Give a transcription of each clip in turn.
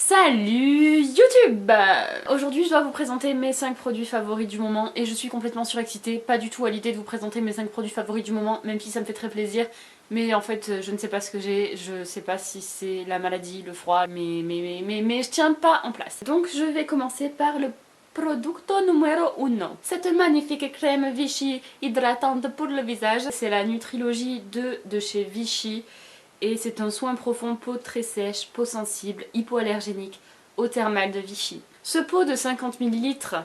Salut YouTube! Aujourd'hui je dois vous présenter mes 5 produits favoris du moment et je suis complètement surexcitée, pas du tout à l'idée de vous présenter mes 5 produits favoris du moment, même si ça me fait très plaisir. Mais en fait je ne sais pas ce que j'ai, je sais pas si c'est la maladie, le froid, mais je tiens pas en place. Donc je vais commencer par le Producto numéro 1. Cette magnifique crème Vichy hydratante pour le visage, c'est la Nutrilogie 2 de chez Vichy. Et c'est un soin profond, peau très sèche, peau sensible, hypoallergénique, eau thermale de Vichy. Ce pot de 50 ml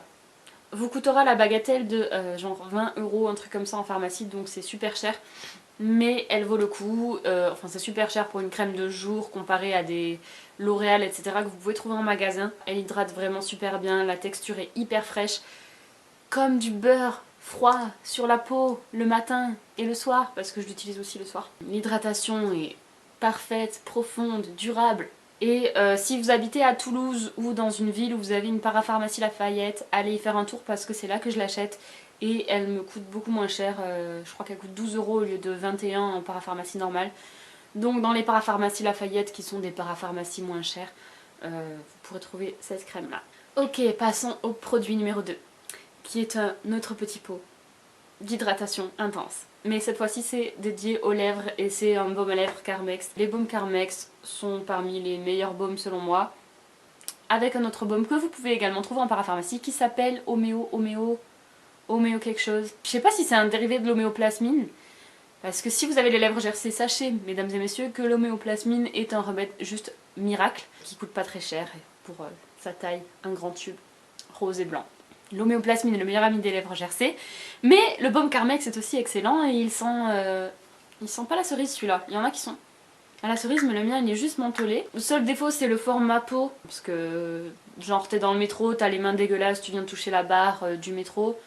vous coûtera la bagatelle de genre 20 €, un truc comme ça en pharmacie, donc c'est super cher. Mais elle vaut le coup, enfin c'est super cher pour une crème de jour comparée à des L'Oréal etc. que vous pouvez trouver en magasin. Elle hydrate vraiment super bien, la texture est hyper fraîche, comme du beurre froid sur la peau le matin et le soir, parce que je l'utilise aussi le soir. L'hydratation est parfaite, profonde, durable. Et si vous habitez à Toulouse ou dans une ville où vous avez une parapharmacie Lafayette, allez y faire un tour parce que c'est là que je l'achète. Et elle me coûte beaucoup moins cher, je crois qu'elle coûte 12 € au lieu de 21 € en parapharmacie normale. Donc dans les parapharmacies Lafayette qui sont des parapharmacies moins chères, vous pourrez trouver cette crème là. Ok, passons au produit numéro 2, qui est un autre petit pot d'hydratation intense. Mais cette fois-ci c'est dédié aux lèvres et c'est un baume à lèvres Carmex. Les baumes Carmex sont parmi les meilleurs baumes selon moi. Avec un autre baume que vous pouvez également trouver en parapharmacie qui s'appelle Homéo quelque chose. Je sais pas si c'est un dérivé de l'homéoplasmine. Parce que si vous avez les lèvres gercées, sachez, mesdames et messieurs, que l'homéoplasmine est un remède juste miracle, qui coûte pas très cher, et pour sa taille, un grand tube, rose et blanc. L'homéoplasmine est le meilleur ami des lèvres gercées, mais le baume Carmex est aussi excellent et il sent pas la cerise celui-là, il y en a qui sont à la cerise, mais le mien il est juste mentholé. Le seul défaut c'est le format peau, parce que genre t'es dans le métro, t'as les mains dégueulasses, tu viens de toucher la barre du métro,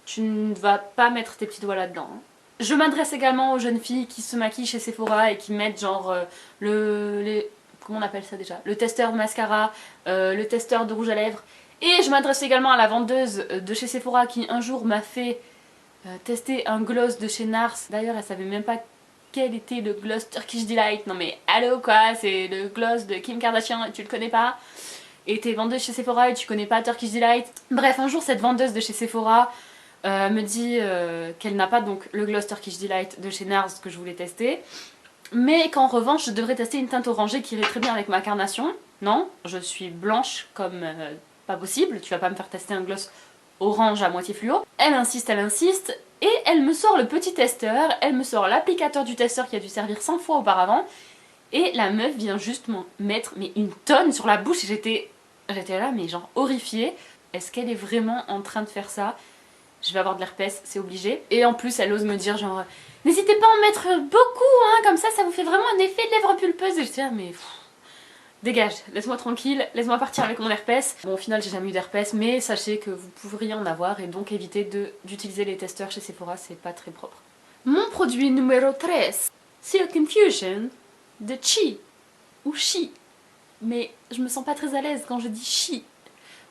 tu ne vas pas mettre tes petits doigts là-dedans. Je m'adresse également aux jeunes filles qui se maquillent chez Sephora et qui mettent genre comment on appelle ça déjà, le testeur de mascara, le testeur de rouge à lèvres. Et je m'adresse également à la vendeuse de chez Sephora qui un jour m'a fait tester un gloss de chez Nars. D'ailleurs elle savait même pas quel était le gloss Turkish Delight. Non mais allô quoi, c'est le gloss de Kim Kardashian et tu le connais pas. Et t'es vendeuse chez Sephora et tu connais pas Turkish Delight. Bref, un jour cette vendeuse de chez Sephora me dit qu'elle n'a pas donc le gloss Turkish Delight de chez Nars que je voulais tester, mais qu'en revanche je devrais tester une teinte orangée qui irait très bien avec ma carnation. Non, je suis blanche comme pas possible, tu vas pas me faire tester un gloss orange à moitié fluo. Elle insiste, et elle me sort le petit testeur, elle me sort l'applicateur du testeur qui a dû servir 100 fois auparavant, et la meuf vient juste mettre mais une tonne sur la bouche et j'étais là mais genre horrifiée. Est-ce qu'elle est vraiment en train de faire ça? Je vais avoir de l'herpès, c'est obligé. Et en plus, elle ose me dire genre n'hésitez pas à en mettre beaucoup, hein, comme ça vous fait vraiment un effet de lèvres pulpeuses. Et je dis ah mais dégage, laisse-moi tranquille, laisse-moi partir avec mon herpès. Bon, au final, j'ai jamais eu d'herpès, mais sachez que vous pourriez en avoir et donc évitez d'utiliser les testeurs chez Sephora, c'est pas très propre. Mon produit numéro 3, Silk Infusion de Chi, ou Chi. Mais je me sens pas très à l'aise quand je dis Chi,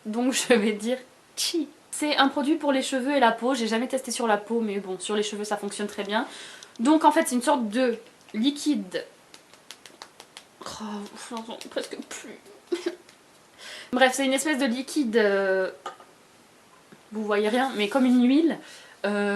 donc je vais dire Chi. C'est un produit pour les cheveux et la peau, j'ai jamais testé sur la peau, mais bon, sur les cheveux ça fonctionne très bien. Donc en fait c'est une sorte de liquide. Oh, j'en entends presque plus. Bref, c'est une espèce de liquide, vous voyez rien, mais comme une huile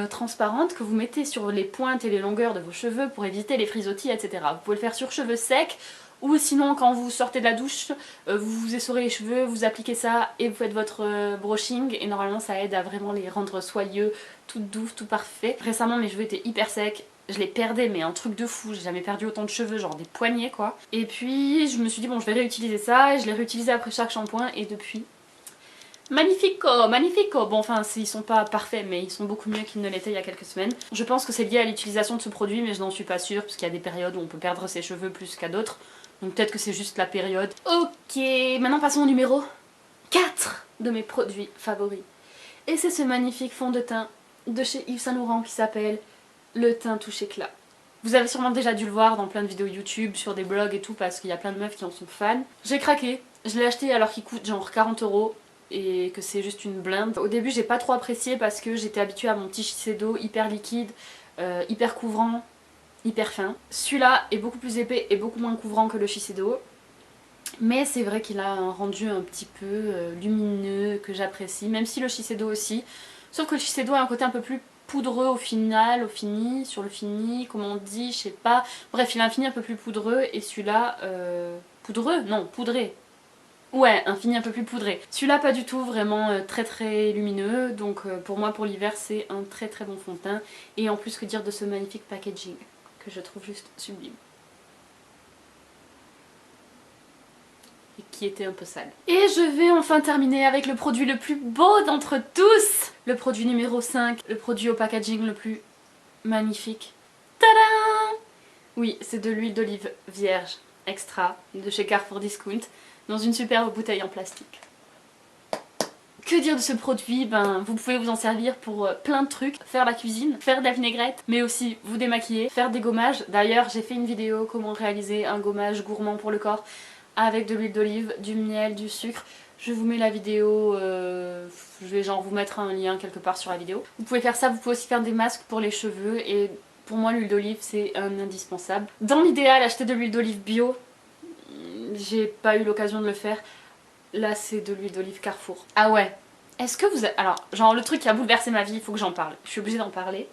transparente que vous mettez sur les pointes et les longueurs de vos cheveux pour éviter les frisottis, etc. Vous pouvez le faire sur cheveux secs, ou sinon quand vous sortez de la douche, vous vous essorez les cheveux, vous appliquez ça et vous faites votre brushing et normalement ça aide à vraiment les rendre soyeux, tout doux, tout parfait. Récemment mes cheveux étaient hyper secs, je les perdais mais un truc de fou, j'ai jamais perdu autant de cheveux, genre des poignets quoi. Et puis je me suis dit bon je vais réutiliser ça et je l'ai réutilisé après chaque shampoing et depuis... Magnifico, magnifico. Bon enfin ils sont pas parfaits mais ils sont beaucoup mieux qu'ils ne l'étaient il y a quelques semaines. Je pense que c'est lié à l'utilisation de ce produit mais je n'en suis pas sûre parce qu'il y a des périodes où on peut perdre ses cheveux plus qu'à d'autres. Donc peut-être que c'est juste la période. Ok, maintenant passons au numéro 4 de mes produits favoris. Et c'est ce magnifique fond de teint de chez Yves Saint Laurent qui s'appelle le teint touche éclat. Vous avez sûrement déjà dû le voir dans plein de vidéos YouTube, sur des blogs et tout parce qu'il y a plein de meufs qui en sont fans. J'ai craqué, je l'ai acheté alors qu'il coûte genre 40 € et que c'est juste une blinde. Au début j'ai pas trop apprécié parce que j'étais habituée à mon petit Shiseido hyper liquide, hyper couvrant, hyper fin. Celui-là est beaucoup plus épais et beaucoup moins couvrant que le Shiseido. Mais c'est vrai qu'il a un rendu un petit peu lumineux que j'apprécie, même si le Shiseido aussi. Sauf que le Shiseido a un côté un peu plus poudreux au final, au fini, sur le fini, comme on dit, je sais pas. Bref, il a un fini un peu plus poudreux et celui-là... poudreux? Non, poudré. Ouais, un fini un peu plus poudré. Celui-là pas du tout, vraiment très très lumineux. Donc pour moi, pour l'hiver, c'est un très très bon fond de teint. Et en plus, que dire de ce magnifique packaging, que je trouve juste sublime. Et qui était un peu sale. Et je vais enfin terminer avec le produit le plus beau d'entre tous. Le produit numéro 5, le produit au packaging le plus magnifique. Tadam! Oui, c'est de l'huile d'olive vierge extra de chez Carrefour Discount dans une superbe bouteille en plastique. Que dire de ce produit? Ben, vous pouvez vous en servir pour plein de trucs. Faire la cuisine, faire de la vinaigrette, mais aussi vous démaquiller, faire des gommages. D'ailleurs, j'ai fait une vidéo comment réaliser un gommage gourmand pour le corps avec de l'huile d'olive, du miel, du sucre. Je vous mets la vidéo, je vais genre vous mettre un lien quelque part sur la vidéo. Vous pouvez faire ça, vous pouvez aussi faire des masques pour les cheveux et pour moi l'huile d'olive c'est un indispensable. Dans l'idéal, acheter de l'huile d'olive bio. J'ai pas eu l'occasion de le faire. Là c'est de l'huile d'olive Carrefour. Ah ouais. Est-ce que vous... Alors, genre le truc qui a bouleversé ma vie, il faut que j'en parle. Je suis obligée d'en parler.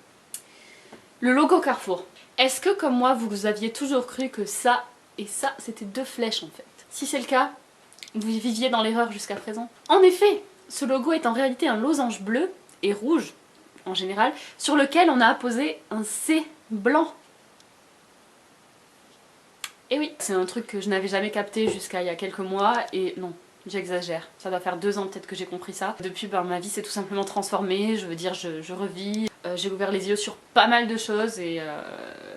Le logo Carrefour. Est-ce que comme moi vous aviez toujours cru que ça et ça c'était deux flèches en fait? Si c'est le cas, vous viviez dans l'erreur jusqu'à présent. En effet, ce logo est en réalité un losange bleu et rouge en général, sur lequel on a apposé un C blanc. Et oui, c'est un truc que je n'avais jamais capté jusqu'à il y a quelques mois et non, j'exagère. Ça doit faire 2 ans peut-être que j'ai compris ça. Depuis, ben, ma vie s'est tout simplement transformée, je veux dire, je revis. J'ai ouvert les yeux sur pas mal de choses et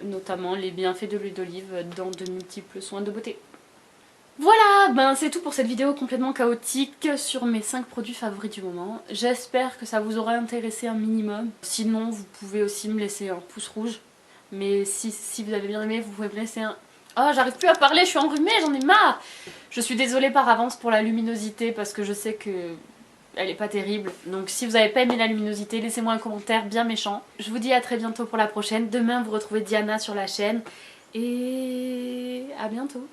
notamment les bienfaits de l'huile d'olive dans de multiples soins de beauté. Voilà, ben c'est tout pour cette vidéo complètement chaotique sur mes 5 produits favoris du moment. J'espère que ça vous aura intéressé un minimum. Sinon, vous pouvez aussi me laisser un pouce rouge. Mais si vous avez bien aimé, vous pouvez me laisser un... Oh, j'arrive plus à parler, je suis enrhumée, j'en ai marre! Je suis désolée par avance pour la luminosité parce que je sais que elle est pas terrible. Donc si vous avez pas aimé la luminosité, laissez-moi un commentaire bien méchant. Je vous dis à très bientôt pour la prochaine. Demain, vous retrouvez Diana sur la chaîne. Et à bientôt!